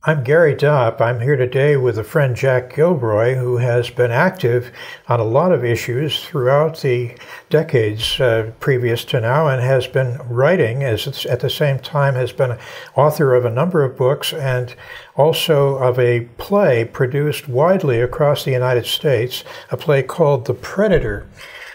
I'm Gary Doupe. I'm here today with a friend, Jack Gilroy, who has been active on a lot of issues throughout the decades previous to now, and has been writing, at the same time has been author of a number of books and also of a play produced widely across the United States, a play called The Predator.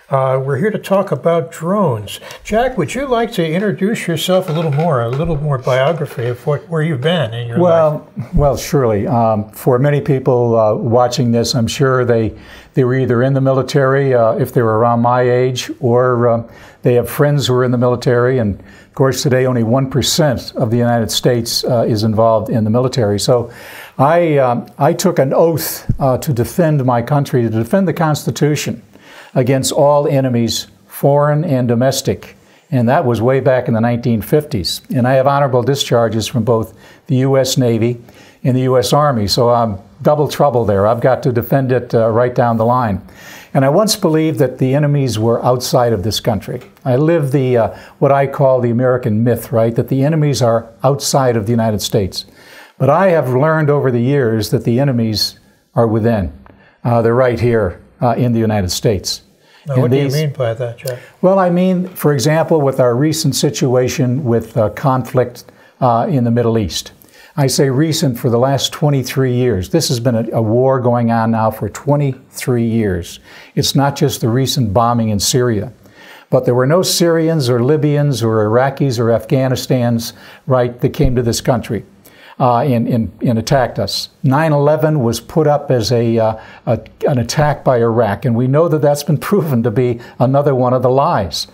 We're here to talk about drones. Jack, would you like to introduce yourself a little more biography of where you've been in your life? Well, surely. For many people watching this, I'm sure they were either in the military, if they were around my age, or they have friends who are in the military. And of course, today only 1% of the United States is involved in the military. So I took an oath to defend my country, to defend the Constitution against all enemies, foreign and domestic. And that was way back in the 1950s. And I have honorable discharges from both the U.S. Navy and the U.S. Army. So I'm double trouble there. I've got to defend it right down the line. And I once believed that the enemies were outside of this country. I live the what I call the American myth, right? That the enemies are outside of the United States. But I have learned over the years that the enemies are within. They're right here in the United States. Now, what do you mean by that, Jack? Well, I mean, for example, with our recent situation with conflict in the Middle East. I say recent for the last 23 years. This has been a war going on now for 23 years. It's not just the recent bombing in Syria. But there were no Syrians or Libyans or Iraqis or Afghanistans, right, that came to this country and attacked us. 9/11 was put up as an attack by Iraq, and we know that that's been proven to be another one of the lies.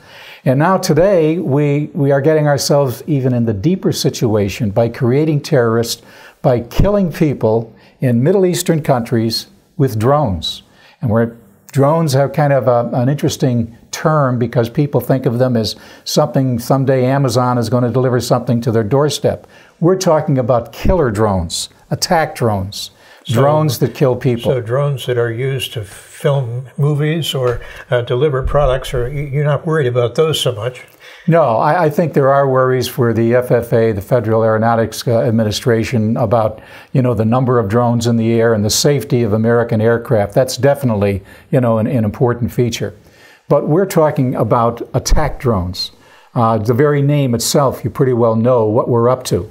And now today, we are getting ourselves even in the deeper situation by creating terrorists, by killing people in Middle Eastern countries with drones. And drones have kind of an interesting term because people think of them as something someday Amazon is going to deliver something to their doorstep. We're talking about killer drones, attack drones, drones that kill people. So drones that are used to film movies or deliver products, or you're not worried about those so much? No, I think there are worries for the FFA, the Federal Aeronautics Administration, about, the number of drones in the air and the safety of American aircraft. That's definitely, an important feature. But we're talking about attack drones. The very name itself, you pretty well know what we're up to.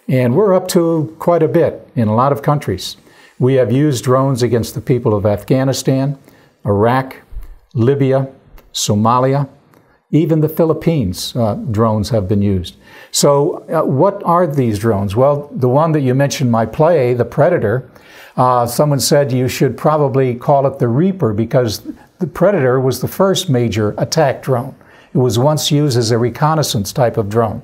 And we're up to quite a bit in a lot of countries. We have used drones against the people of Afghanistan, Iraq, Libya, Somalia, even the Philippines. Drones have been used. So what are these drones? Well, the one that you mentioned, my play, The Predator, someone said you should probably call it the Reaper because the Predator was the first major attack drone. It was once used as a reconnaissance type of drone.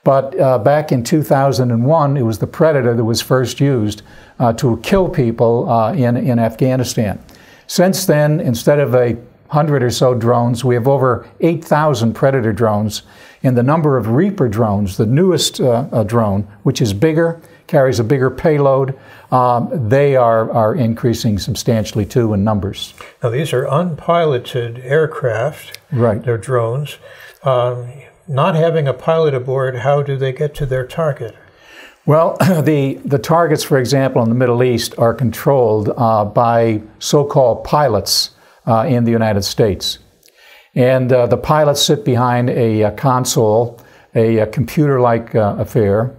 But back in 2001, it was the Predator that was first used to kill people in Afghanistan. Since then, instead of 100 or so drones, we have over 8,000 Predator drones. And the number of Reaper drones, the newest drone, which is bigger, carries a bigger payload, they are increasing substantially too in numbers. Now, these are unpiloted aircraft. Right. They're drones. Not having a pilot aboard, how do they get to their target? Well, the targets, for example, in the Middle East are controlled by so-called pilots in the United States. And the pilots sit behind a console, a computer-like affair,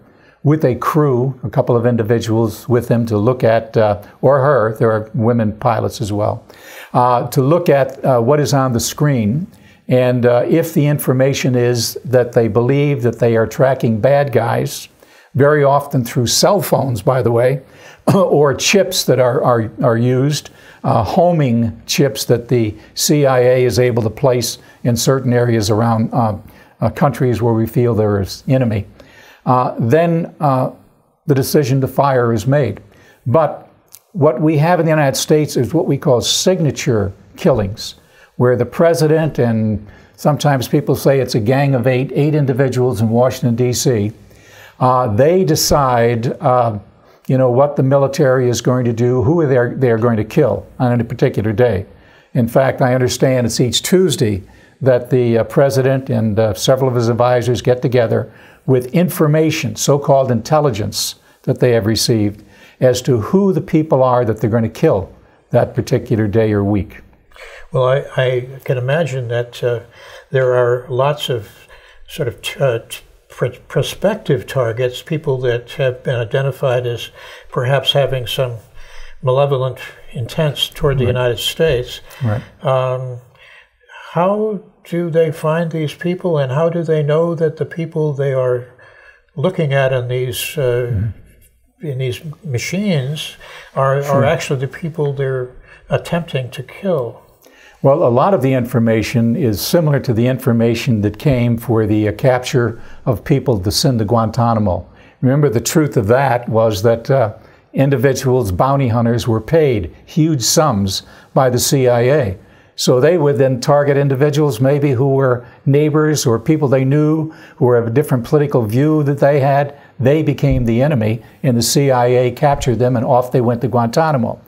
with a crew, a couple of individuals with them to look at, or her, there are women pilots as well, to look at what is on the screen. And if the information is that they believe that they are tracking bad guys, very often through cell phones, by the way, or chips that are used, homing chips that the CIA is able to place in certain areas around countries where we feel there is enemy, then the decision to fire is made. But what we have in the United States is what we call signature killings, where the president, and sometimes people say it's a gang of eight individuals in Washington, D.C., they decide what the military is going to do, who they're going to kill on a particular day. In fact, I understand it's each Tuesday that the president and several of his advisors get together with information, so-called intelligence, that they have received as to who the people are that they're going to kill that particular day or week. Well, I can imagine that there are lots of sort of prospective targets, people that have been identified as perhaps having some malevolent intents toward the United States. Right. How do they find these people, and how do they know that the people they are looking at in these machines are actually the people they're attempting to kill? Well, a lot of the information is similar to the information that came for the capture of people to send to Guantanamo. Remember, the truth of that was that individuals, bounty hunters, were paid huge sums by the CIA. So they would then target individuals maybe who were neighbors or people they knew who were of a different political view that they had. They became the enemy, and the CIA captured them, and off they went to Guantanamo.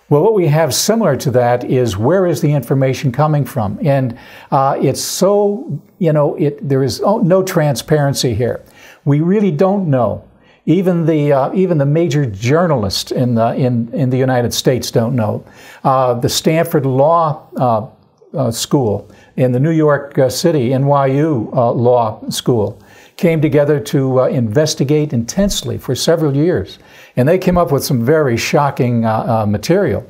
Well, what we have similar to that is, where is the information coming from? And it's so, there is no transparency here. We really don't know. Even the major journalists in the United States don't know. The Stanford Law School in the New York City, NYU Law School, came together to investigate intensely for several years. And they came up with some very shocking material.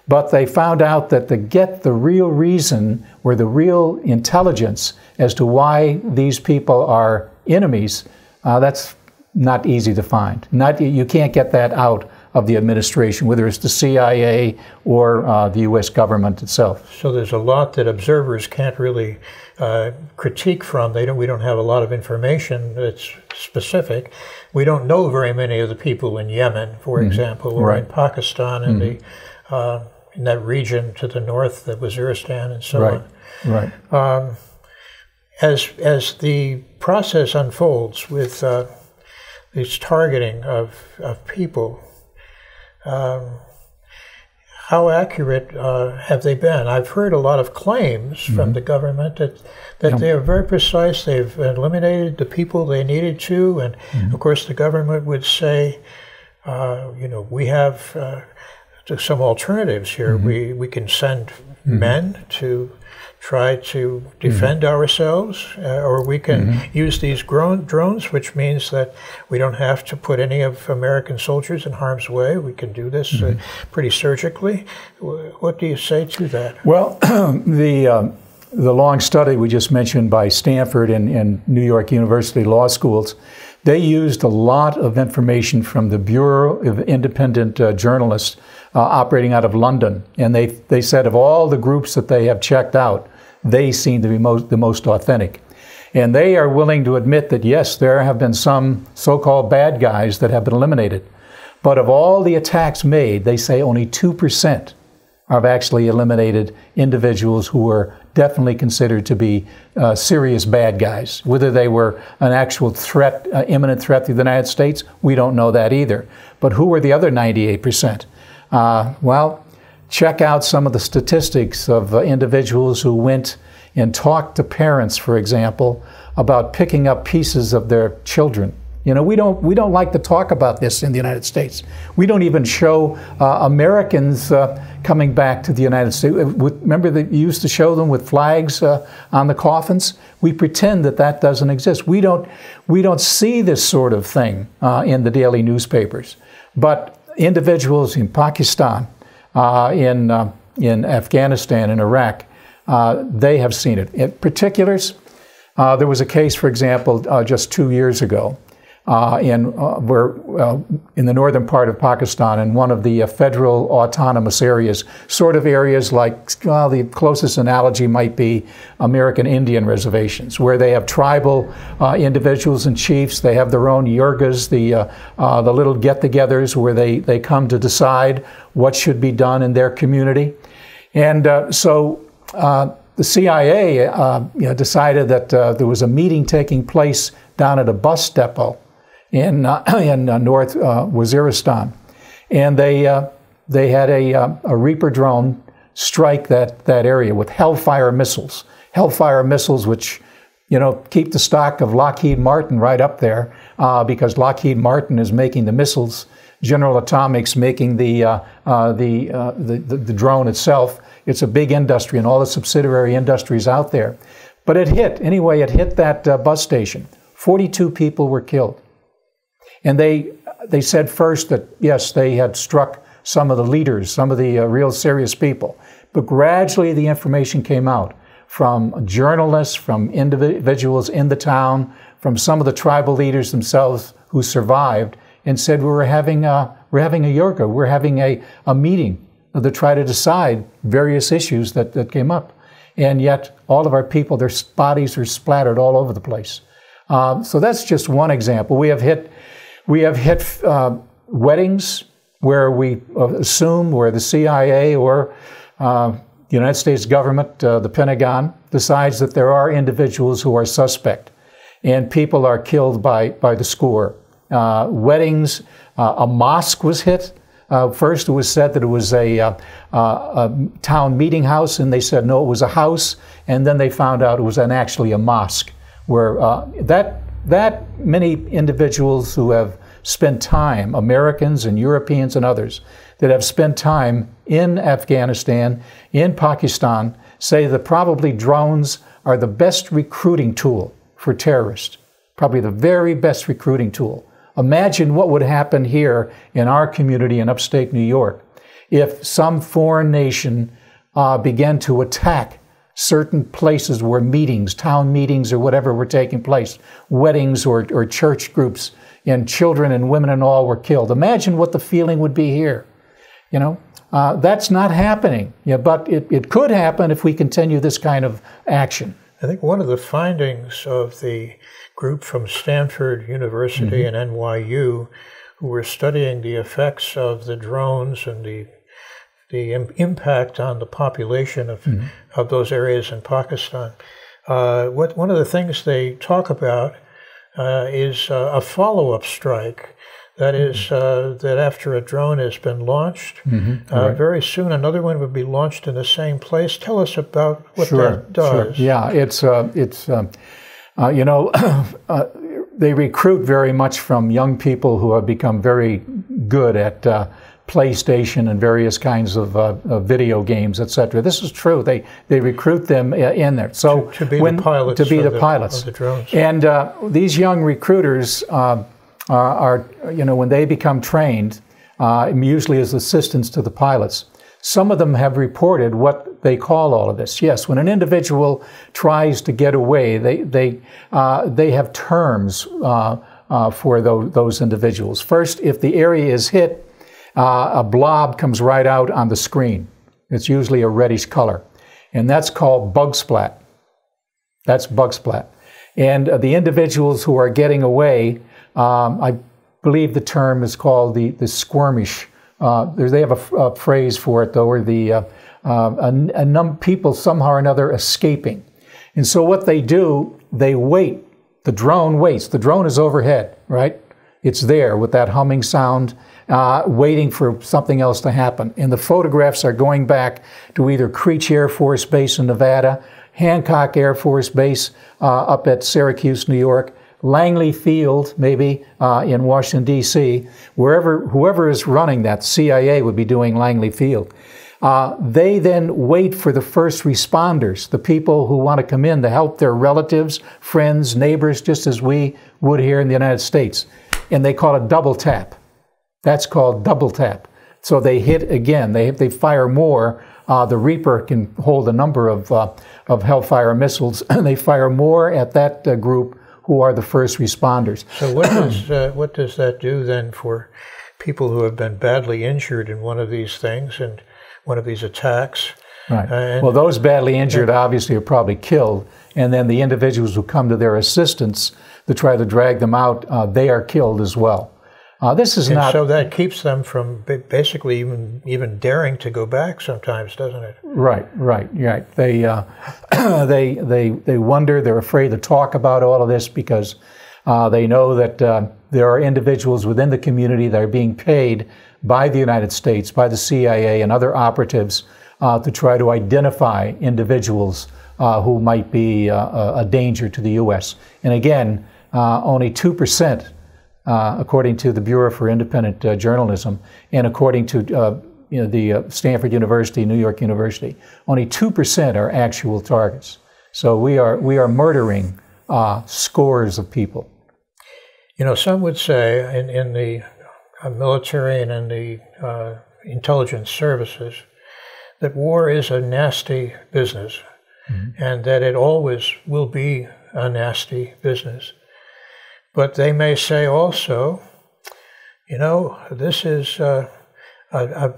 But they found out that to get the real reason or the real intelligence as to why these people are enemies, that's not easy to find. You can't get that out of the administration, whether it's the CIA or the U.S. government itself. So there's a lot that observers can't really critique from. We don't have a lot of information that's specific. We don't know very many of the people in Yemen, for example, or in Pakistan and in that region to the north, the Waziristan and so on. Right. As the process unfolds with this targeting of people, how accurate have they been? I've heard a lot of claims from the government that they are very precise. They've eliminated the people they needed to, and of course the government would say, we have some alternatives here. We can send men to try to defend ourselves, or we can use these drones, which means that we don't have to put any of American soldiers in harm's way. We can do this pretty surgically. What do you say to that? Well, the long study we just mentioned by Stanford and New York University law schools, they used a lot of information from the Bureau of Independent Journalists operating out of London. And they said of all the groups that they have checked out, they seem to be the most authentic. And they are willing to admit that, yes, there have been some so-called bad guys that have been eliminated. But of all the attacks made, they say only 2% have actually eliminated individuals who were definitely considered to be serious bad guys. Whether they were an actual threat, imminent threat to the United States, we don't know that either. But who were the other 98%? Well, check out some of the statistics of individuals who went and talked to parents, for example, about picking up pieces of their children. We don't like to talk about this in the United States. We don't even show Americans coming back to the United States. Remember that you used to show them with flags on the coffins? We pretend that doesn't exist. We don't see this sort of thing in the daily newspapers. But individuals in Pakistan, in Afghanistan and Iraq, they have seen it. In particulars, there was a case, for example, just 2 years ago, in the northern part of Pakistan, in one of the federal autonomous areas, sort of areas like, the closest analogy might be American Indian reservations, where they have tribal individuals and chiefs. They have their own yurgas, the little get-togethers where they come to decide what should be done in their community. And so the CIA decided that there was a meeting taking place down at a bus depot in North Waziristan, and they had a Reaper drone strike that area with Hellfire missiles. Hellfire missiles, which keep the stock of Lockheed Martin right up there. because Lockheed Martin is making the missiles, General Atomics making the drone itself. It's a big industry and all the subsidiary industries out there. But it hit that bus station. 42 people were killed. And they said first that, yes, they had struck some of the leaders, some of the real serious people. But gradually the information came out from journalists, from individuals in the town, from some of the tribal leaders themselves who survived, and said we're having a yoga, we're having a meeting to try to decide various issues that came up. And yet all of our people, their bodies are splattered all over the place. So that's just one example. We have hit weddings where we assume where the CIA or the United States government, the Pentagon, decides that there are individuals who are suspect, and people are killed by the score. Weddings, a mosque was hit. First it was said that it was a town meeting house, and they said no, it was a house, and then they found out it was actually a mosque, where that many individuals who have spent time, Americans and Europeans and others, that have spent time in Afghanistan, in Pakistan, say that probably drones are the best recruiting tool for terrorists, probably the very best recruiting tool. Imagine what would happen here in our community in upstate New York if some foreign nation began to attack certain places where meetings, town meetings or whatever were taking place, weddings or church groups, and children and women and all were killed. Imagine what the feeling would be here. You know, that's not happening, but it could happen if we continue this kind of action. I think one of the findings of the group from Stanford University and NYU, who were studying the effects of the drones and the impact on the population of those areas in Pakistan, one of the things they talk about is a follow-up strike. That is, that after a drone has been launched, right, very soon another one would be launched in the same place. Tell us about what that does. Sure. Yeah, it's you know, they recruit very much from young people who have become very good at PlayStation and various kinds of video games, etc. This is true. They recruit them in there. So to be the pilots of the drones. And these young recruiters are, you know, when they become trained, usually as assistants to the pilots, some of them have reported what they call all of this. Yes, when an individual tries to get away, they have terms for those individuals. First, if the area is hit, a blob comes right out on the screen. It's usually a reddish color, and that's called bug splat. That's bug splat. And the individuals who are getting away, I believe the term is called the squirmish. They have a phrase for it, though, where people somehow or another escaping. And so what they do, they wait. The drone waits. The drone is overhead, right? It's there with that humming sound, waiting for something else to happen. And the photographs are going back to either Creech Air Force Base in Nevada, Hancock Air Force Base up at Syracuse, New York, Langley Field, maybe in Washington, D.C., whoever is running that, CIA would be doing Langley Field. They then wait for the first responders, the people who want to come in to help their relatives, friends, neighbors, just as we would here in the United States. And they call it double tap. That's called double tap. So they hit again. They fire more. The Reaper can hold a number of Hellfire missiles, and they fire more at that group who are the first responders. So what does that do then for people who have been badly injured in one of these things and one of these attacks? Right. Well, those badly injured obviously are probably killed, and then the individuals who come to their assistance to try to drag them out, they are killed as well. This is not. So that keeps them from basically even daring to go back sometimes, doesn't it? Right. They wonder. They're afraid to talk about all of this because they know that there are individuals within the community that are being paid by the United States, by the CIA and other operatives to try to identify individuals who might be a danger to the U.S. And again, only 2% according to the Bureau for Independent Journalism, and according to the Stanford University, New York University. Only 2% are actual targets. So we are murdering scores of people. You know, some would say in the military and in the intelligence services that war is a nasty business, and that it always will be a nasty business. But they may say also, you know, this is a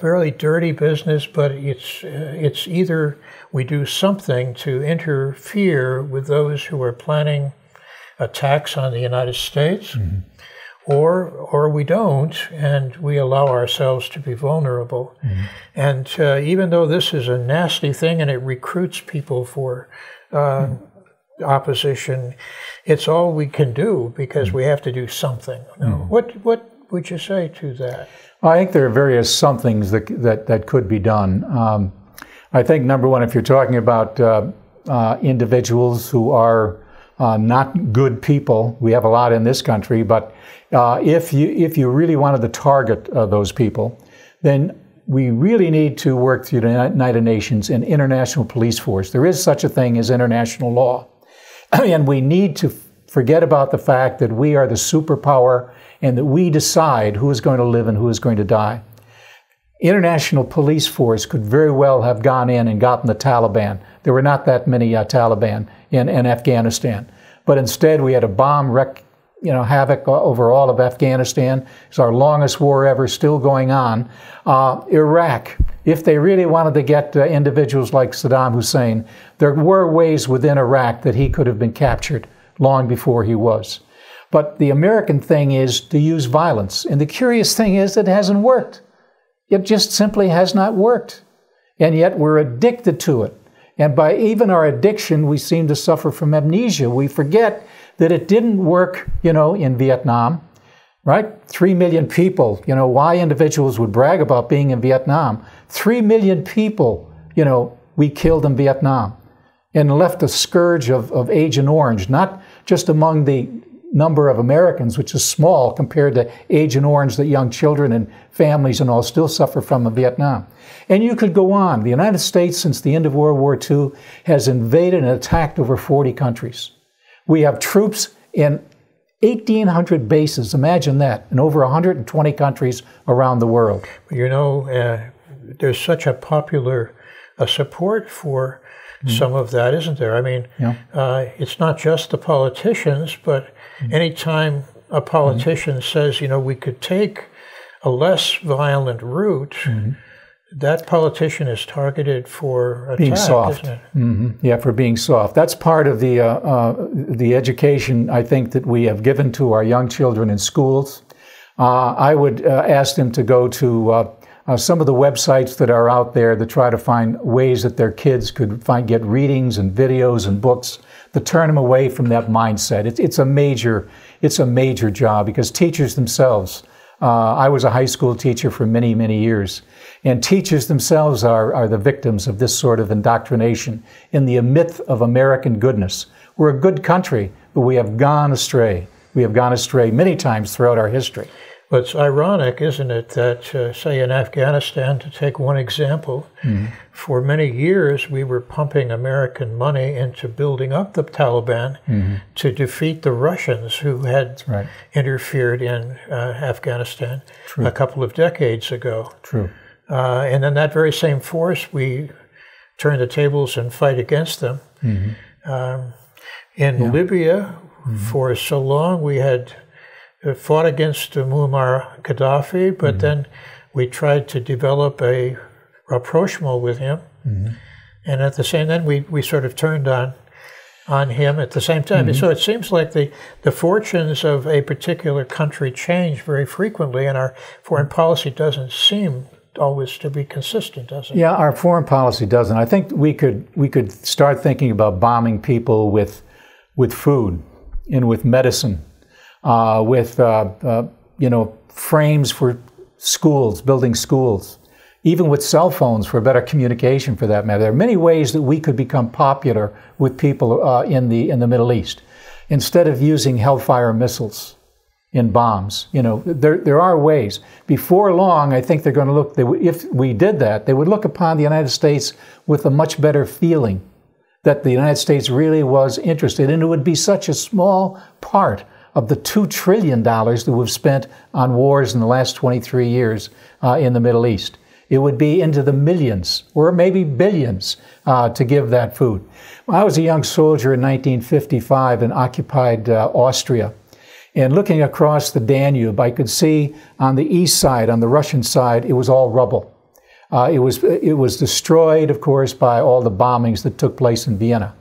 very dirty business, but it's either we do something to interfere with those who are planning attacks on the United States, or we don't, and we allow ourselves to be vulnerable. And even though this is a nasty thing and it recruits people for opposition, it's all we can do because we have to do something. What would you say to that? I think there are various somethings that could be done. I think, number one, if you're talking about individuals who are not good people, we have a lot in this country, but if you really wanted to target those people, then we really need to work through the United Nations and international police force. There is such a thing as international law. And we need to forget about the fact that we are the superpower and that we decide who is going to live and who is going to die. International police force could very well have gone in and gotten the Taliban. There were not that many Taliban in Afghanistan. But instead we had a bomb wreak havoc over all of Afghanistan. It's our longest war ever, still going on. Iraq, if they really wanted to get individuals like Saddam Hussein, there were ways within Iraq that he could have been captured long before he was. But the American thing is to use violence. And the curious thing is it hasn't worked. It just simply has not worked. And yet we're addicted to it. And by even our addiction, we seem to suffer from amnesia. We forget that it didn't work, in Vietnam, right? 3 million people, why individuals would brag about being in Vietnam. 3 million people, we killed in Vietnam and left a scourge of Agent Orange, not just among the number of Americans, which is small compared to Agent Orange that young children and families and all still suffer from in Vietnam. And you could go on. The United States, since the end of World War II, has invaded and attacked over 40 countries. We have troops in 1,800 bases, imagine that, in over 120 countries around the world. There's such a popular support for some of that, isn't there? I mean, it's not just the politicians, but anytime a politician says, we could take a less violent route, that politician is targeted for attack, being soft. Isn't it? Yeah, for being soft. That's part of the education, I think, that we have given to our young children in schools. I would ask them to go to some of the websites that are out there to try to find ways that their kids could get readings and videos and books to turn them away from that mindset. It's a major job because teachers themselves. I was a high school teacher for many, many years. And teachers themselves are the victims of this sort of indoctrination in the myth of American goodness. We're a good country, but we have gone astray. We have gone astray many times throughout our history. But it's ironic, isn't it, that, say, in Afghanistan, to take one example, for many years we were pumping American money into building up the Taliban to defeat the Russians who had interfered in Afghanistan a couple of decades ago. And then that very same force, we turn the tables and fight against them. In Libya, for so long, we had fought against Muammar Gaddafi, but then we tried to develop a rapprochement with him. And at the same time, we sort of turned on him at the same time. So it seems like the fortunes of a particular country change very frequently, and our foreign policy doesn't seem always to be consistent, does it? Yeah, our foreign policy doesn't. I think we could start thinking about bombing people with food and with medicine, with frames for schools, building schools, even with cell phones for better communication, for that matter. There are many ways that we could become popular with people in the Middle East, instead of using Hellfire missiles in bombs. You know, there are ways. Before long, I think they're going to look, if we did that, they would look upon the United States with a much better feeling that the United States really was interested, and it would be such a small part of the $2 trillion that we've spent on wars in the last 23 years in the Middle East. It would be into the millions or maybe billions to give that food. I was a young soldier in 1955 in occupied Austria. And looking across the Danube, I could see on the east side, on the Russian side, it was all rubble. It was destroyed, of course, by all the bombings that took place in Vienna.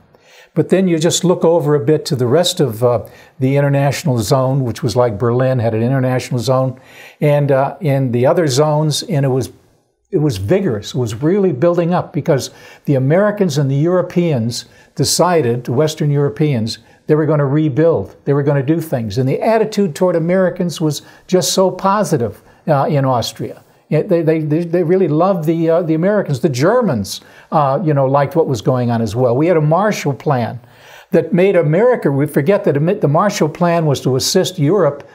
But then you just look over a bit to the rest of the international zone, which was like Berlin, had an international zone, and in the other zones, and it was vigorous. It was really building up because the Americans and the Europeans decided, the Western Europeans, they were going to rebuild. They were going to do things. And the attitude toward Americans was just so positive in Austria. They really loved the Americans. The Germans, liked what was going on as well. We had a Marshall Plan that made America, we forget that the Marshall Plan was to assist Europe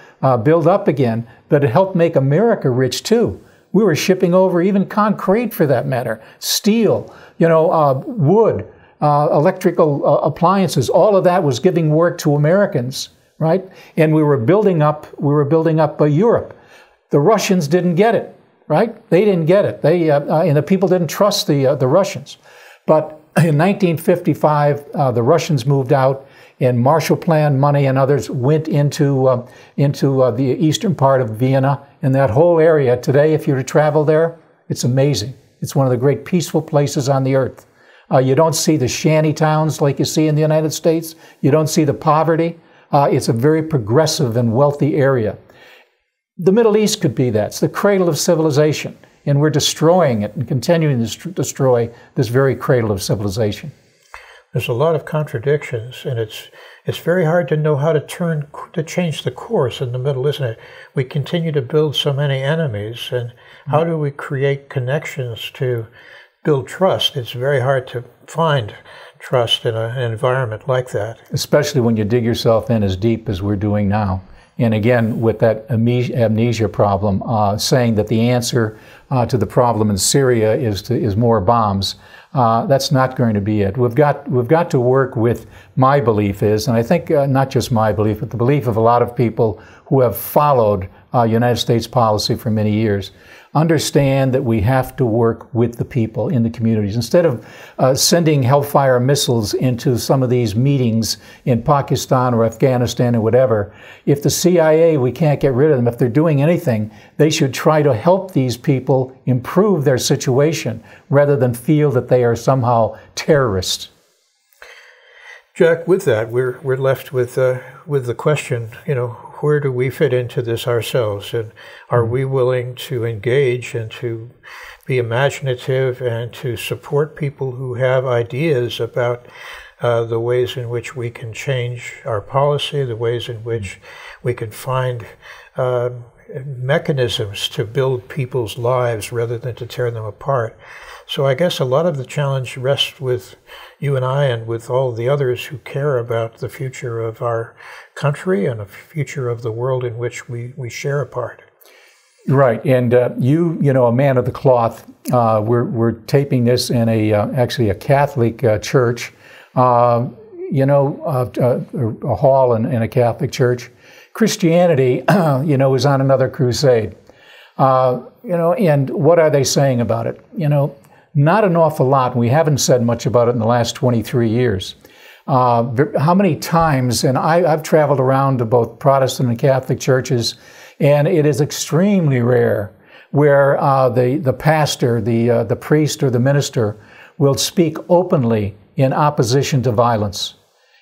build up again, but it helped make America rich too. We were shipping over even concrete, for that matter, steel, wood, electrical appliances. All of that was giving work to Americans, right? And we were building up Europe. The Russians didn't get it, right? They didn't get it. And the people didn't trust the Russians. But in 1955, the Russians moved out, and Marshall Plan money and others went into the eastern part of Vienna, and that whole area. Today, if you were to travel there, it's amazing. It's one of the great peaceful places on the earth. You don't see the shanty towns like you see in the United States. You don't see the poverty. It's a very progressive and wealthy area. The Middle East could be that. It's the cradle of civilization, and we're destroying it and continuing to destroy this very cradle of civilization. There's a lot of contradictions, and it's very hard to know how to change the course in the middle, isn't it? We continue to build so many enemies, and how do we create connections to build trust? It's very hard to find trust in an environment like that. Especially when you dig yourself in as deep as we're doing now. And again, with that amnesia problem, saying that the answer to the problem in Syria is more bombs, that's not going to be it. We've got to work with, my belief is, and I think not just my belief, but the belief of a lot of people who have followed United States policy for many years, understand that we have to work with the people in the communities. Instead of sending hellfire missiles into some of these meetings in Pakistan or Afghanistan or whatever, if the CIA, we can't get rid of them, if they're doing anything, they should try to help these people improve their situation rather than feel that they are somehow terrorists. Jack, with that, we're left with the question, where do we fit into this ourselves? And are we willing to engage and to be imaginative and to support people who have ideas about the ways in which we can change our policy, the ways in which we can find mechanisms to build people's lives rather than to tear them apart? So I guess a lot of the challenge rests with you and I and with all the others who care about the future of our country and the future of the world in which we share a part. Right, and you a man of the cloth. We're taping this in actually a Catholic church, a hall in a Catholic church. Christianity, is on another crusade. And what are they saying about it? Not an awful lot. We haven't said much about it in the last 23 years. How many times, and I've traveled around to both Protestant and Catholic churches, and it is extremely rare where the pastor, the priest or the minister will speak openly in opposition to violence.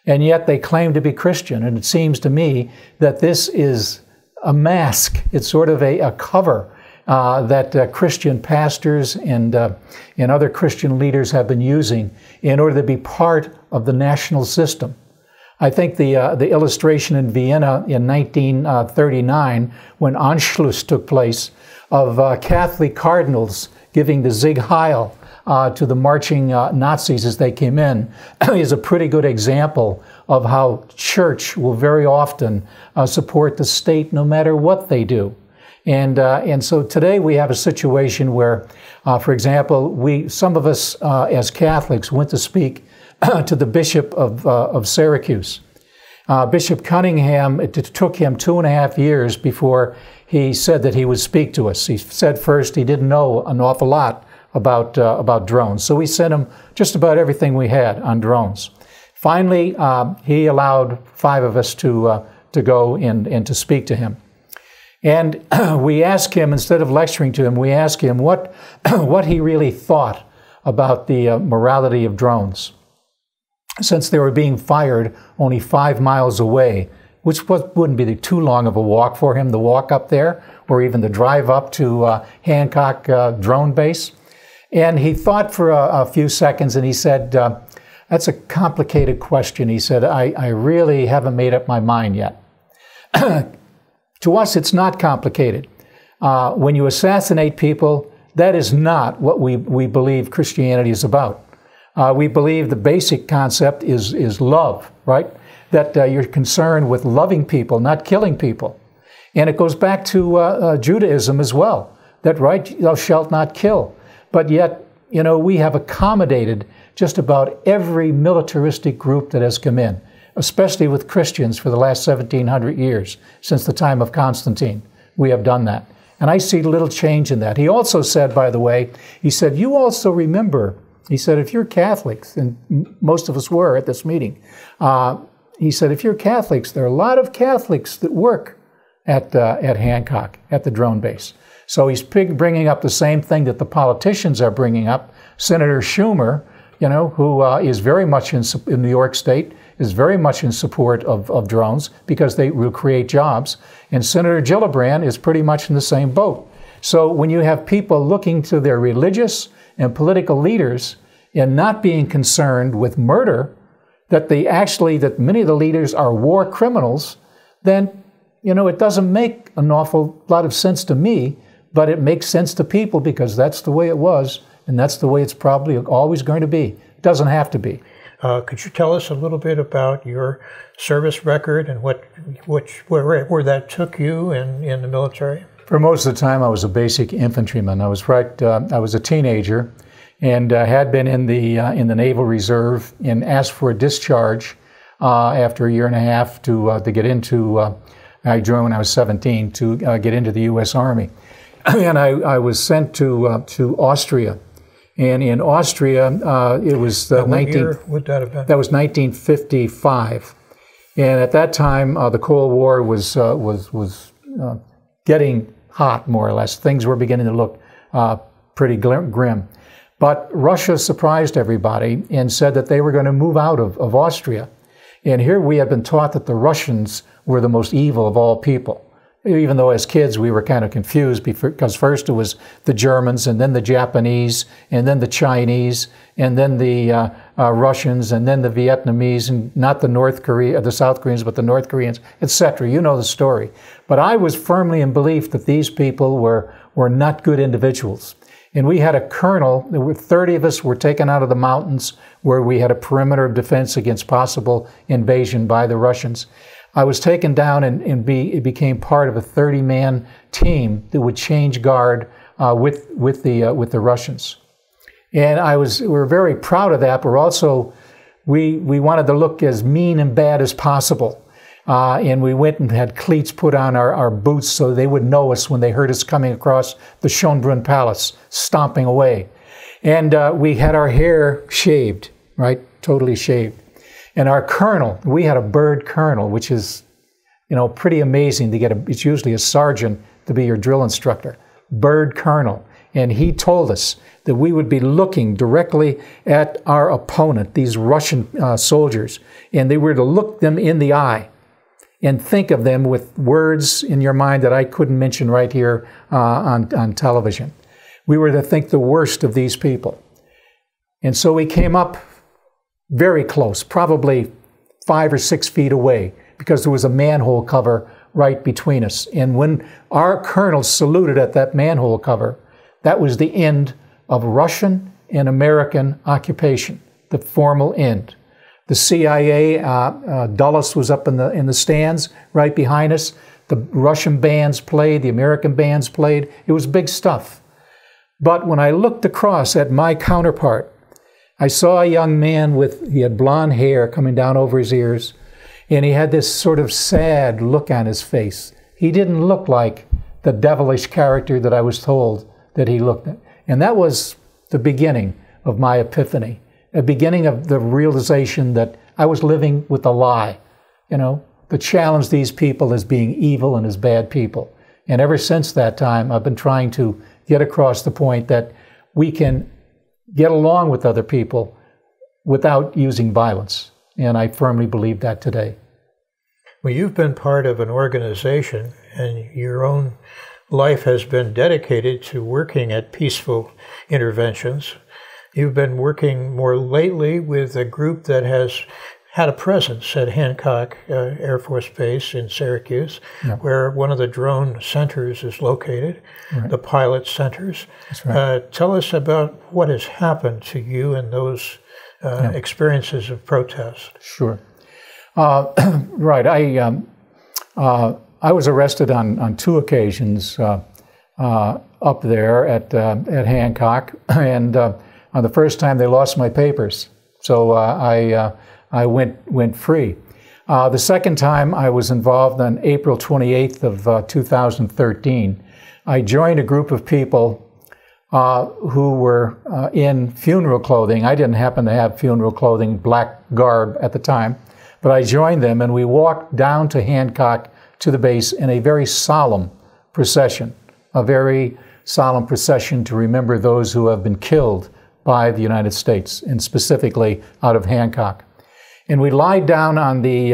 And yet they claim to be Christian. And it seems to me that this is a mask. It's sort of a cover that Christian pastors and other Christian leaders have been using in order to be part of the national system. I think the illustration in Vienna in 1939, when Anschluss took place, of Catholic cardinals giving the Sieg Heil to the marching Nazis as they came in, is a pretty good example of how church will very often support the state no matter what they do. And so today we have a situation where, for example, some of us as Catholics went to speak to the Bishop of Syracuse. Bishop Cunningham, it took him 2.5 years before he said that he would speak to us. He said first he didn't know an awful lot about drones, so we sent him just about everything we had on drones. Finally, he allowed 5 of us to go and to speak to him. And we asked him, instead of lecturing to him, we asked him what he really thought about the morality of drones. Since they were being fired only 5 miles away, which wouldn't be too long of a walk for him, the walk up there, or even the drive up to Hancock drone base. And he thought for a few seconds, and he said, that's a complicated question. He said, I really haven't made up my mind yet. To us, it's not complicated. When you assassinate people, that is not what we believe Christianity is about. We believe the basic concept is love, right? That you're concerned with loving people, not killing people. And it goes back to Judaism as well, that, right, thou shalt not kill. But yet, you know, we have accommodated just about every militaristic group that has come in, especially with Christians for the last 1,700 years, since the time of Constantine. We have done that. And I see little change in that. He also said, by the way, he said, you also remember, he said, if you're Catholics, and most of us were at this meeting, he said, if you're Catholics, there are a lot of Catholics that work at Hancock, at the drone base. So he's bringing up the same thing that the politicians are bringing up. Senator Schumer, you know, who is very much in New York State, is very much in support of drones because they will create jobs. And Senator Gillibrand is pretty much in the same boat. So when you have people looking to their religious and political leaders and not being concerned with murder, that many of the leaders are war criminals, then, you know, it doesn't make an awful lot of sense to me, but it makes sense to people because that's the way it was, and that's the way it's probably always going to be. It doesn't have to be. Could you tell us a little bit about your service record and where that took you in the military? For most of the time, I was a basic infantryman. I was a teenager, and had been in the Naval Reserve and asked for a discharge after a year and a half to get into. I joined when I was 17 to get into the U.S. Army, and I was sent to Austria. And in Austria, it was what year would that have been? That was 1955, and at that time, the Cold War was getting hot, more or less. Things were beginning to look pretty grim. But Russia surprised everybody and said that they were going to move out of Austria. And here we had been taught that the Russians were the most evil of all people. Even though as kids we were kind of confused because first it was the Germans and then the Japanese and then the Chinese and then the Russians and then the Vietnamese and not the South Koreans, but the North Koreans, etc. You know the story. But I was firmly in belief that these people were not good individuals. And we had a colonel, 30 of us were taken out of the mountains where we had a perimeter of defense against possible invasion by the Russians. I was taken down and it became part of a 30-man team that would change guard with the Russians. And we were very proud of that, but also we wanted to look as mean and bad as possible. And we went and had cleats put on our boots so they would know us when they heard us coming across the Schönbrunn Palace, stomping away. And we had our hair shaved, right? Totally shaved. And our colonel, we had a bird colonel, which is, you know, pretty amazing to get it's usually a sergeant to be your drill instructor. Bird colonel. And he told us that we would be looking directly at our opponent, these Russian soldiers, and they were to look them in the eye and think of them with words in your mind that I couldn't mention right here on television. We were to think the worst of these people. And so we came up very close, probably 5 or 6 feet away, because there was a manhole cover right between us. And when our colonel saluted at that manhole cover, that was the end of Russian and American occupation, the formal end. The CIA, Dulles was up in the stands right behind us. The Russian bands played, the American bands played. It was big stuff. But when I looked across at my counterpart, I saw a young man he had blonde hair coming down over his ears, and he had this sort of sad look on his face. He didn't look like the devilish character that I was told that he looked at. And that was the beginning of my epiphany, a beginning of the realization that I was living with a lie, to challenge these people as being evil and as bad people. And ever since that time, I've been trying to get across the point that we can get along with other people without using violence. And I firmly believe that today. Well, you've been part of an organization, and your own life has been dedicated to working at peaceful interventions. You've been working more lately with a group that has had a presence at Hancock Air Force Base in Syracuse, where one of the drone centers is located, the pilot centers. That's right. Tell us about what has happened to you and those experiences of protest. Sure. Right. I was arrested on 2 occasions up there at Hancock, and on the first time they lost my papers, so I went free. The second time I was involved on April 28th of 2013. I joined a group of people who were in funeral clothing. I didn't happen to have funeral clothing, black garb at the time, but I joined them, and we walked down to Hancock to the base in a very solemn procession, to remember those who have been killed by the United States, and specifically out of Hancock. And we lied down on the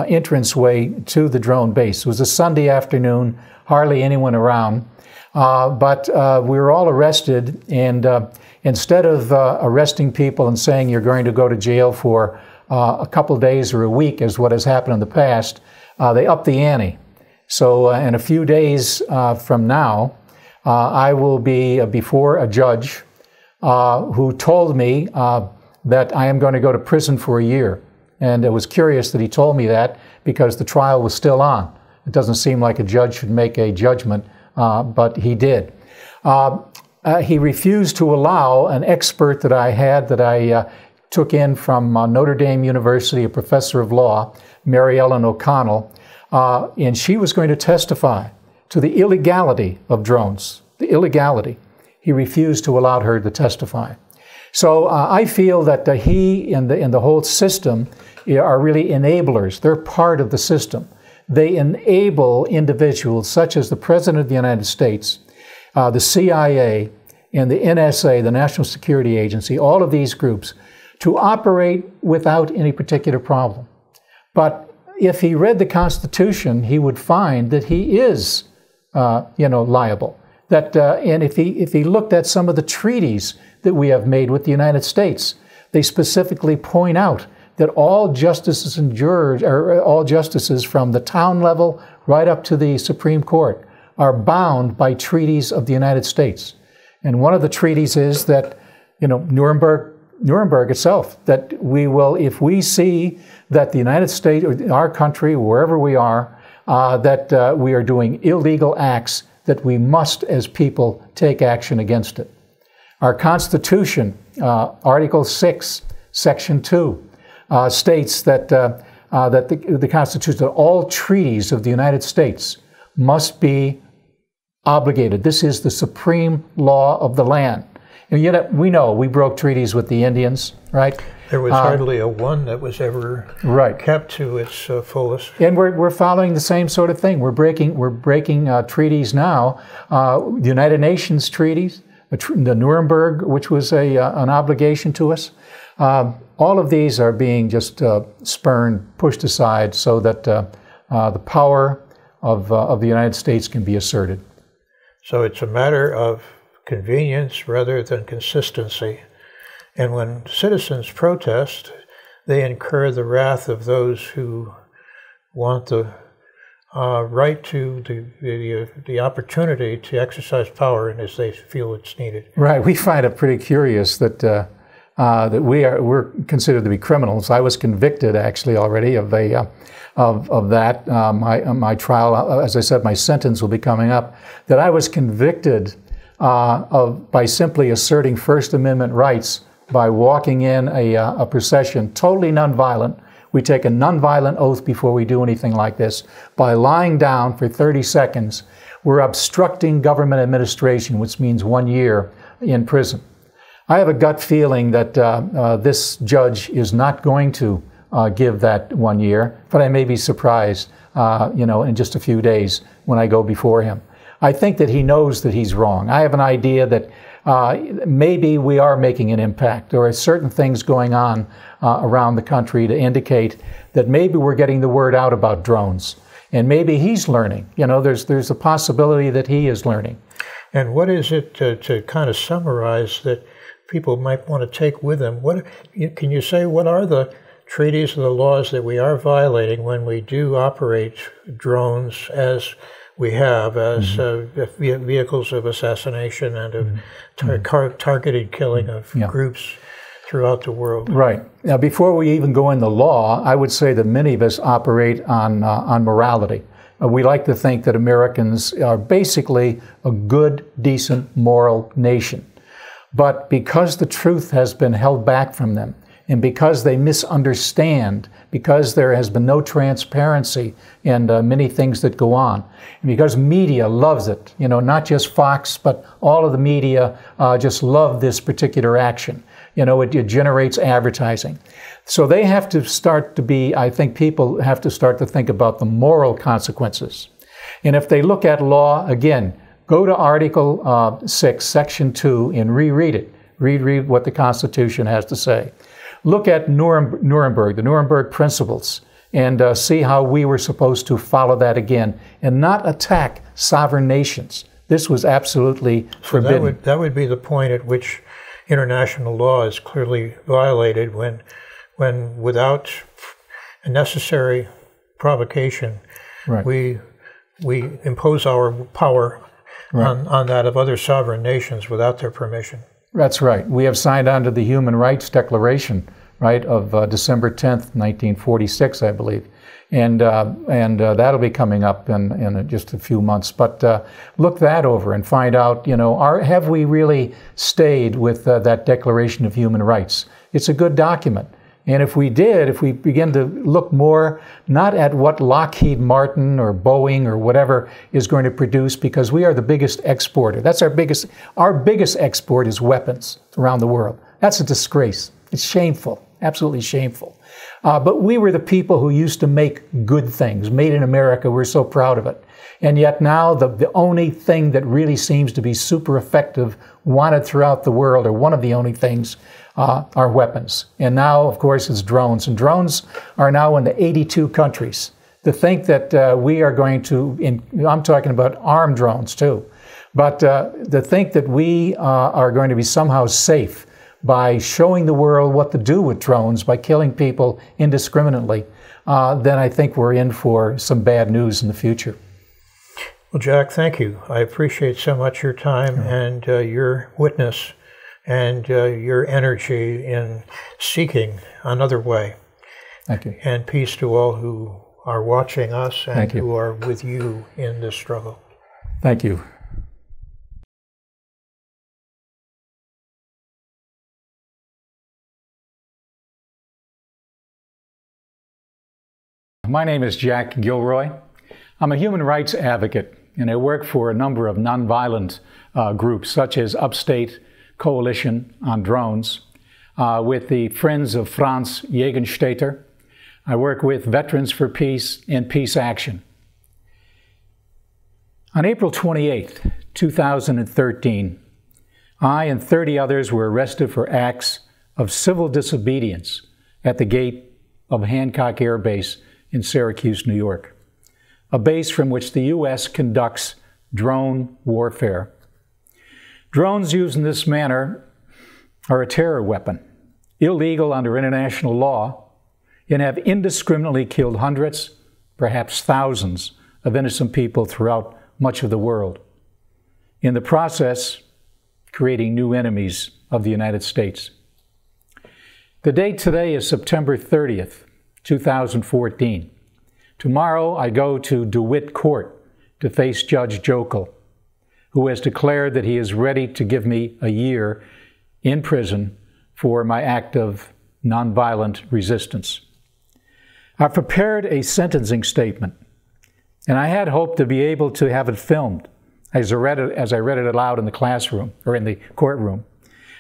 entranceway to the drone base. It was a Sunday afternoon, hardly anyone around, but we were all arrested, and instead of arresting people and saying you're going to go to jail for a couple of days or a week, as what has happened in the past, they upped the ante. So in a few days from now, I will be before a judge who told me that I am going to go to prison for a year. And it was curious that he told me that because the trial was still on. It doesn't seem like a judge should make a judgment, but he did. He refused to allow an expert that I had that I took in from Notre Dame University, a professor of law, Mary Ellen O'Connell, and she was going to testify to the illegality of drones, the illegality. He refused to allow her to testify. So I feel that he and the whole system are really enablers. They're part of the system. They enable individuals such as the President of the United States, the CIA, and the NSA, the National Security Agency, all of these groups, to operate without any particular problem. But if he read the Constitution, he would find that he is, liable. And if he looked at some of the treaties that we have made with the United States, they specifically point out that all justices and jurors, or all justices from the town level right up to the Supreme Court, are bound by treaties of the United States. And one of the treaties is that, Nuremberg itself, that we will, if we see that the United States, or our country, wherever we are, that we are doing illegal acts, that we must, as people, take action against it. Our Constitution, Article 6, Section 2, states that the Constitution, that all treaties of the United States must be obligated. This is the supreme law of the land. And yet we broke treaties with the Indians, right? There was hardly a one that was ever kept to its fullest. And we're following the same sort of thing. We're breaking treaties now. The United Nations treaties, the Nuremberg, which was an obligation to us. All of these are being just spurned, pushed aside, so that the power of the United States can be asserted. So it's a matter of convenience rather than consistency. And when citizens protest, they incur the wrath of those who want the right to the opportunity to exercise power, and as they feel it's needed. Right. We find it pretty curious that that we're considered to be criminals. I was convicted actually already of that. My trial, as I said, my sentence will be coming up. That I was convicted by simply asserting First Amendment rights by walking in a procession, totally nonviolent. We take a nonviolent oath before we do anything like this. By lying down for 30 seconds, we're obstructing government administration, which means 1 year in prison. I have a gut feeling that this judge is not going to give that 1 year, but I may be surprised, in just a few days when I go before him. I think that he knows that he's wrong. I have an idea that maybe we are making an impact. There are certain things going on around the country to indicate that maybe we're getting the word out about drones. And maybe he's learning. There's a possibility that he is learning. And what is it, to kind of summarize, that people might want to take with them? Can you say, what are the treaties or the laws that we are violating when we do operate drones as we have, as vehicles of assassination and of targeted killing of groups throughout the world? Right. Now, before we even go into law, I would say that many of us operate on morality. We like to think that Americans are basically a good, decent, moral nation. But because the truth has been held back from them, and because they misunderstand, because there has been no transparency in many things that go on, and because media loves it, not just Fox, but all of the media just love this particular action. It generates advertising. So they have to start to be, I think people have to start to think about the moral consequences. And if they look at law, again, go to Article 6, Section 2, and reread it. Read what the Constitution has to say. Look at Nuremberg, the Nuremberg Principles, and see how we were supposed to follow that again, and not attack sovereign nations. This was absolutely forbidden. So that would be the point at which international law is clearly violated, when without a necessary provocation, right, we impose our power on that of other sovereign nations without their permission. That's right. We have signed on to the Human Rights Declaration, right, of December 10th, 1946, I believe. And that'll be coming up in just a few months. But look that over and find out, have we really stayed with that Declaration of Human Rights? It's a good document. And if we begin to look more, not at what Lockheed Martin or Boeing or whatever is going to produce, because we are the biggest exporter. That's our biggest export is weapons around the world. That's a disgrace. It's shameful, absolutely shameful. But we were the people who used to make good things, made in America. We're so proud of it. And yet now the only thing that really seems to be super effective, wanted throughout the world, or one of the only things, are weapons. And now, of course, it's drones. And drones are now in the 82 countries. To think that we are going to, I'm talking about armed drones too, but to think that we are going to be somehow safe by showing the world what to do with drones, by killing people indiscriminately, then I think we're in for some bad news in the future. Well, Jack, thank you. I appreciate so much your time and your witness and your energy in seeking another way. Thank you. And peace to all who are watching us and who are with you in this struggle. Thank you. My name is Jack Gilroy. I'm a human rights advocate, and I work for a number of nonviolent groups, such as Upstate Coalition on Drones, with the Friends of Franz Jägenstätter. I work with Veterans for Peace and Peace Action. On April 28, 2013, I and 30 others were arrested for acts of civil disobedience at the gate of Hancock Airbase in Syracuse, New York, a base from which the U.S. conducts drone warfare. Drones used in this manner are a terror weapon, illegal under international law, and have indiscriminately killed hundreds, perhaps thousands, of innocent people throughout much of the world, in the process creating new enemies of the United States. The date today is September 30th, 2014. Tomorrow I go to Dewitt Court to face Judge Jokel, who has declared that he is ready to give me a year in prison for my act of nonviolent resistance. I've prepared a sentencing statement, and I had hoped to be able to have it filmed as I read it aloud in the classroom or in the courtroom.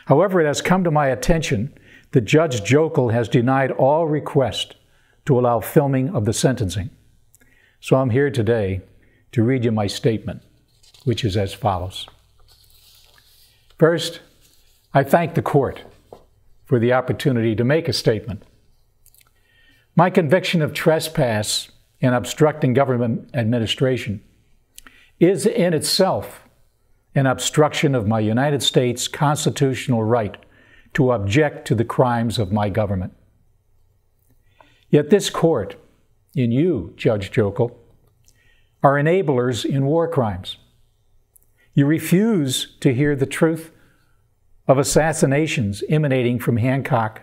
However, it has come to my attention that Judge Jokel has denied all requests to allow filming of the sentencing. So I'm here today to read you my statement, which is as follows. First, I thank the court for the opportunity to make a statement. My conviction of trespass and obstructing government administration is in itself an obstruction of my United States constitutional right to object to the crimes of my government. Yet this court, and you, Judge Jokel, are enablers in war crimes. You refuse to hear the truth of assassinations emanating from Hancock,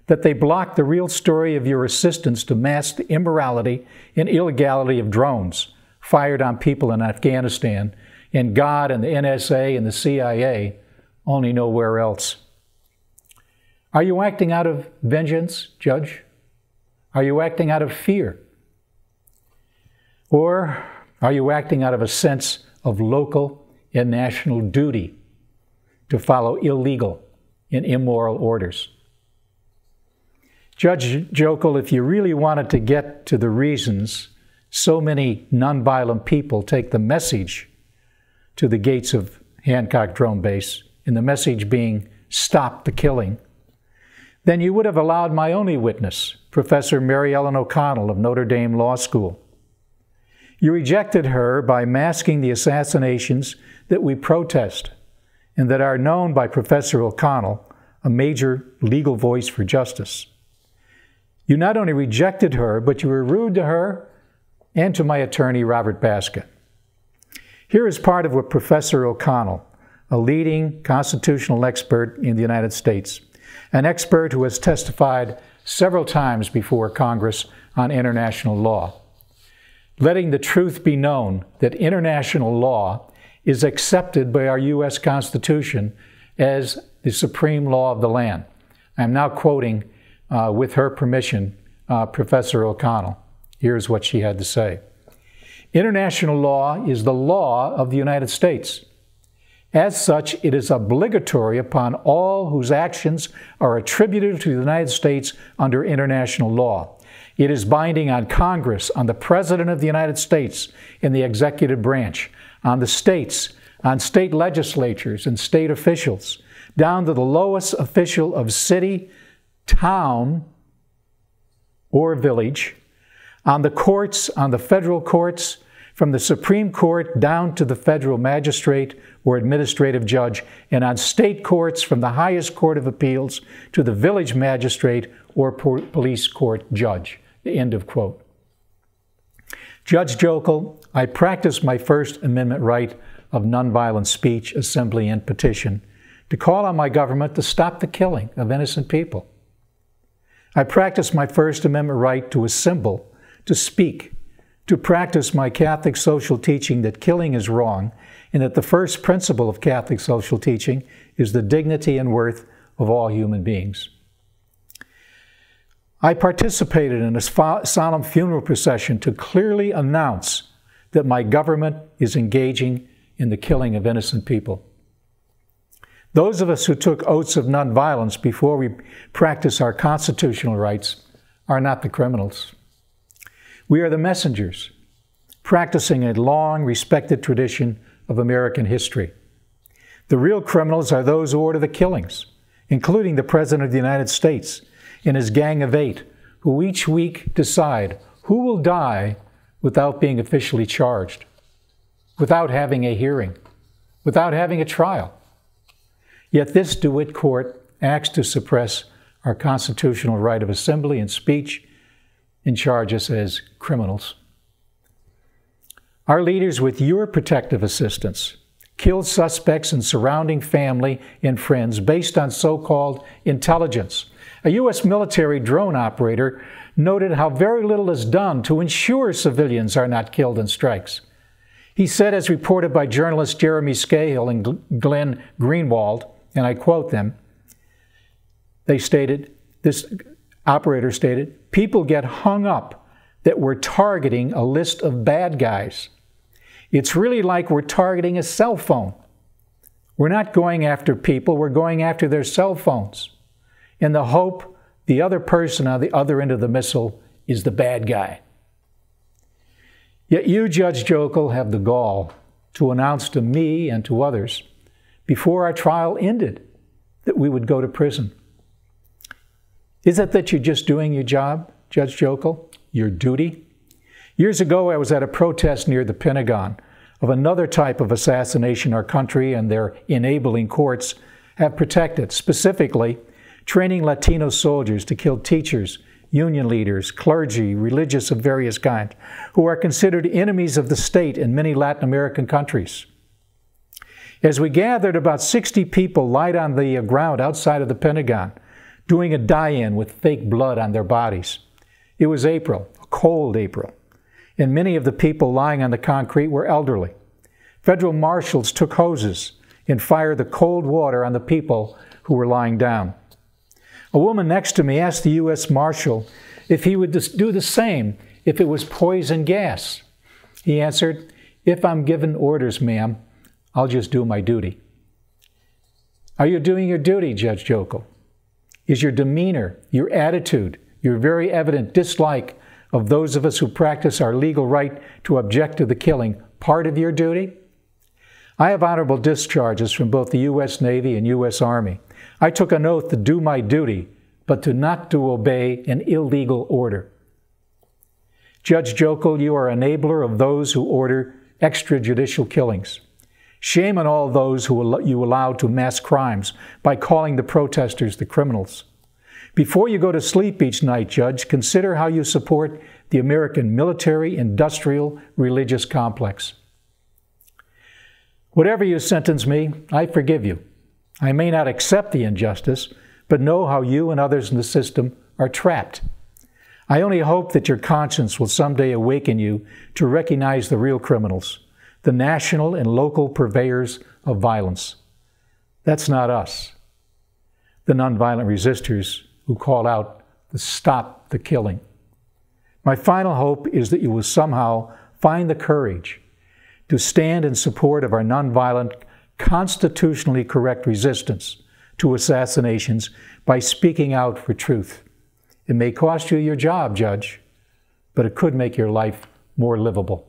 that they block the real story of your assistance to mask the immorality and illegality of drones fired on people in Afghanistan, and God and the NSA and the CIA only know where else. Are you acting out of vengeance, Judge? Are you acting out of fear? Or are you acting out of a sense of local and national duty to follow illegal and immoral orders? Judge Jokel, if you really wanted to get to the reasons so many nonviolent people take the message to the gates of Hancock Drone Base, and the message being, stop the killing, then you would have allowed my only witness, Professor Mary Ellen O'Connell of Notre Dame Law School. You rejected her by masking the assassinations that we protest and that are known by Professor O'Connell, a major legal voice for justice. You not only rejected her, but you were rude to her and to my attorney, Robert Basca. Here is part of what Professor O'Connell, a leading constitutional expert in the United States, an expert who has testified several times before Congress on international law, letting the truth be known that international law is accepted by our U.S. Constitution as the supreme law of the land. I'm now quoting, with her permission, Professor O'Connell. Here's what she had to say. International law is the law of the United States. As such, it is obligatory upon all whose actions are attributed to the United States under international law. It is binding on Congress, on the President of the United States in the executive branch, on the states, on state legislatures and state officials, down to the lowest official of city, town, or village, on the courts, on the federal courts, from the Supreme Court down to the federal magistrate or administrative judge, and on state courts from the highest court of appeals to the village magistrate or police court judge. End of quote. Judge Jokel, I practice my First Amendment right of nonviolent speech, assembly, and petition to call on my government to stop the killing of innocent people. I practice my First Amendment right to assemble, to speak, to practice my Catholic social teaching that killing is wrong, and that the first principle of Catholic social teaching is the dignity and worth of all human beings. I participated in a solemn funeral procession to clearly announce that my government is engaging in the killing of innocent people. Those of us who took oaths of nonviolence before we practice our constitutional rights are not the criminals. We are the messengers, practicing a long, respected tradition of American history. The real criminals are those who order the killings, including the President of the United States and his Gang of Eight, who each week decide who will die without being officially charged, without having a hearing, without having a trial. Yet this Dewitt court acts to suppress our constitutional right of assembly and speech and charge us as criminals. Our leaders, with your protective assistance, killed suspects and surrounding family and friends based on so-called intelligence, A U.S. military drone operator noted how very little is done to ensure civilians are not killed in strikes. He said, as reported by journalists Jeremy Scahill and Glenn Greenwald, and I quote them, this operator stated, "People get hung up that we're targeting a list of bad guys. It's really like we're targeting a cell phone. We're not going after people, we're going after their cell phones, in the hope the other person on the other end of the missile is the bad guy." Yet you, Judge Jokel, have the gall to announce to me and to others before our trial ended that we would go to prison. Is it that you're just doing your job, Judge Jokel, your duty? Years ago, I was at a protest near the Pentagon of another type of assassination our country and their enabling courts have protected, specifically training Latino soldiers to kill teachers, union leaders, clergy, religious of various kinds, who are considered enemies of the state in many Latin American countries. As we gathered, about 60 people lied on the ground outside of the Pentagon, doing a die-in with fake blood on their bodies. It was April, a cold April, and many of the people lying on the concrete were elderly. Federal marshals took hoses and fired the cold water on the people who were lying down. A woman next to me asked the U.S. Marshal if he would do the same if it was poison gas. He answered, "If I'm given orders, ma'am, I'll just do my duty." Are you doing your duty, Judge Jokel? Is your demeanor, your attitude, your very evident dislike of those of us who practice our legal right to object to the killing part of your duty? I have honorable discharges from both the U.S. Navy and U.S. Army. I took an oath to do my duty, but not to obey an illegal order. Judge Jokel, you are an enabler of those who order extrajudicial killings. Shame on all those who you allowed to mass crimes by calling the protesters the criminals. Before you go to sleep each night, Judge, consider how you support the American military, industrial, religious complex. Whatever you sentence me, I forgive you. I may not accept the injustice, but know how you and others in the system are trapped. I only hope that your conscience will someday awaken you to recognize the real criminals, the national and local purveyors of violence. That's not us, the nonviolent resistors who call out to stop the killing. My final hope is that you will somehow find the courage to stand in support of our nonviolent, constitutionally correct resistance to assassinations by speaking out for truth. It may cost you your job, Judge, but it could make your life more livable.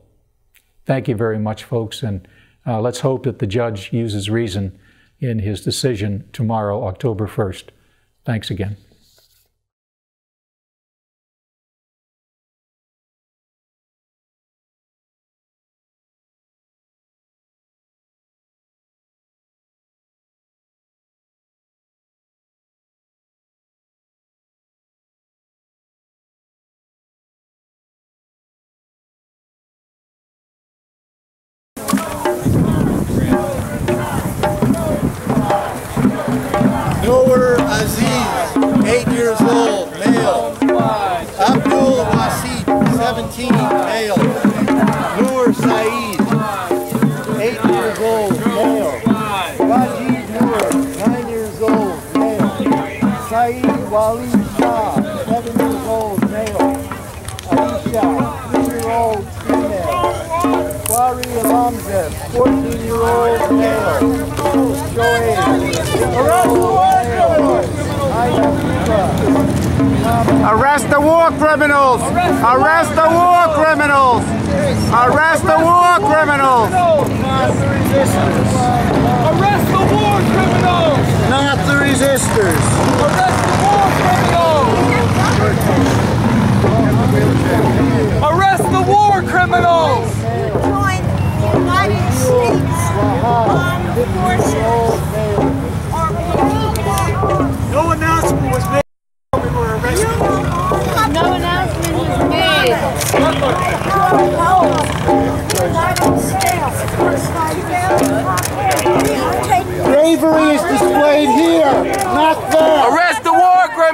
Thank you very much, folks, and let's hope that the judge uses reason in his decision tomorrow, October 1st. Thanks again. Noor Aziz, 8 years old, male. Abdul Wasid, 17, male. Noor Saeed, 8 years old, male. Wajid Noor, 9 years old, male. Saeed Wali Shah, 7 years old, male. Aisha, 3-year-old, female. Wari Alamzeb, 14-year-old, male. Joey, arrest the war criminals! Arrest the war criminals! Arrest the war criminals! Arrest the war criminals! Not the resistors! Arrest the war criminals! Arrest the war criminals! Join the United States Armed Forces. No announcement was made when we were arrested. No announcement was made. Bravery is displayed here, not there. Arrest the war criminals!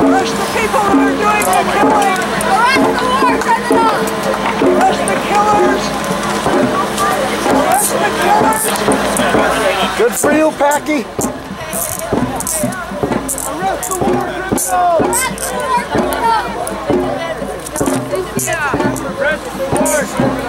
Arrest the people who are doing the killing! Arrest the war! Turn it off! Arrest the killers! Arrest the killers! Good for you, Packy. Arrest the war criminals! Arrest the war criminals! Arrest the war criminals!